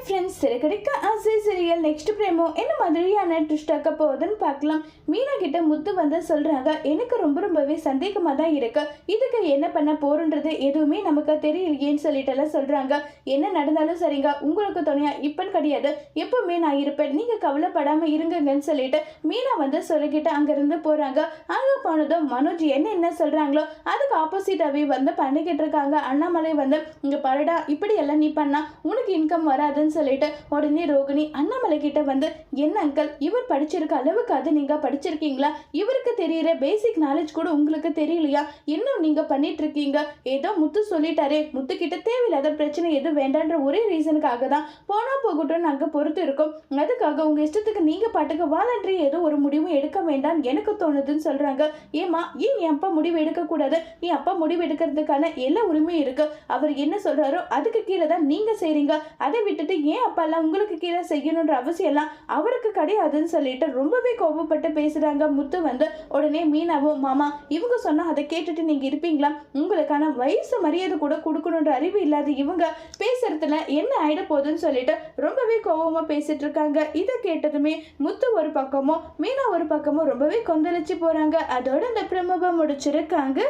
Friends, சிறுகடிக்க ஆசை serial next பிரேமோ என்ன மாதிரியான ட்விஸ்ட் ஆக்க போகுதுன்னு பார்க்கலாம். மீனா கிட்ட முத்து வந்து சொல்றாங்க, எனக்கு ரொம்பவே சந்தேகமா தான் இருக்கு, இதுக்கு என்ன பண்ண போறன்றது எதுவுமே நமக்கு தெரியலையேன்னு சொல்லிட்டு சொல்றாங்க. என்ன நடந்தாலும் சரிங்க, உங்களுக்கு துணையா இப்பன்னு கிடையாது, எப்பவுமே நான் இருப்பேன், நீங்க கவலைப்படாம இருங்கன்னு சொல்லிட்டு மீனா வந்து சொல்லிக்கிட்டு அங்கிருந்து போறாங்க. அங்க போனதும் மனோஜ் என்ன சொல்றாங்களோ அதுக்கு ஆப்போசிட்டாவே வந்து பண்ணிக்கிட்டு இருக்காங்க. அண்ணாமலை வந்து, இங்க பாருடா, இப்படி எல்லாம் நீ பண்ணா உனக்கு இன்கம் வராதுன்னு சொல்லிட்டு உடனே ரோகிணி அண்ணாமலை கிட்ட வந்து, என்ன அங்கிள், இவர் படிச்சிருக்க அளவுக்கு அது நீங்க படிச்சிருக்கீங்களா? இவருக்கு தெரியற பேசிக் நாலேஜ் கூட உங்களுக்கு தெரியலையா? இன்னும் நீங்க பண்ணிட்டு இருக்கீங்க. ஏதோ முத்து சொல்லிட்டாரே, முத்து கிட்ட தேவையில்லாத பிரச்சனை எதுவும் வேண்டான்ற ஒரே ரீசனுக்காக தான் போனா போகட்டும் நாங்க பொறுத்து இருக்கோம். அதுக்காக உங்க இஷ்டத்துக்கு நீங்க பாட்டுக்கு வாலண்டரி ஏதோ ஒரு முடிவும் எடுக்க வேண்டாம் எனக்கு தோணுதுன்னு சொல்றாங்க. ஏமா, ஏன் என் அப்பா முடிவு எடுக்க கூடாது? என் அப்பா முடிவு எடுக்கிறதுக்கான எல்லா உரிமையும் இருக்கு. அவர் என்ன சொல்றாரோ அதுக்கு கீழே தான் நீங்க செய்றீங்க. அதை விட்டுட்டு ஏன் அப்பா எல்லாம் உங்களுக்கு கீழே செய்யணுன்ற அவசியம் எல்லாம் அவருக்கு கிடையாதுன்னு சொல்லிட்டு ரொம்பவே கோபப்பட்டு பேசுறாங்க முத்து வந்து. உடனே மீனாவும், மாமா, இவங்க சொன்னா அதை கேட்டுட்டு நீங்க இருப்பீங்களா? உங்களுக்கான வயசு மரியாதை கூட கொடுக்கணுன்ற அறிவு இல்லாத இவங்க பேசுறதுல என்ன ஆயிட போகுதுன்னு சொல்லிட்டு ரொம்பவே கோபமா பேசிட்டு இருக்காங்க. இதை கேட்டதுமே முத்து ஒரு பக்கமும் மீனா ஒரு பக்கமும் ரொம்பவே கொந்தளிச்சு போறாங்க. அதோட அந்த பிரமுகம் முடிச்சிருக்காங்க.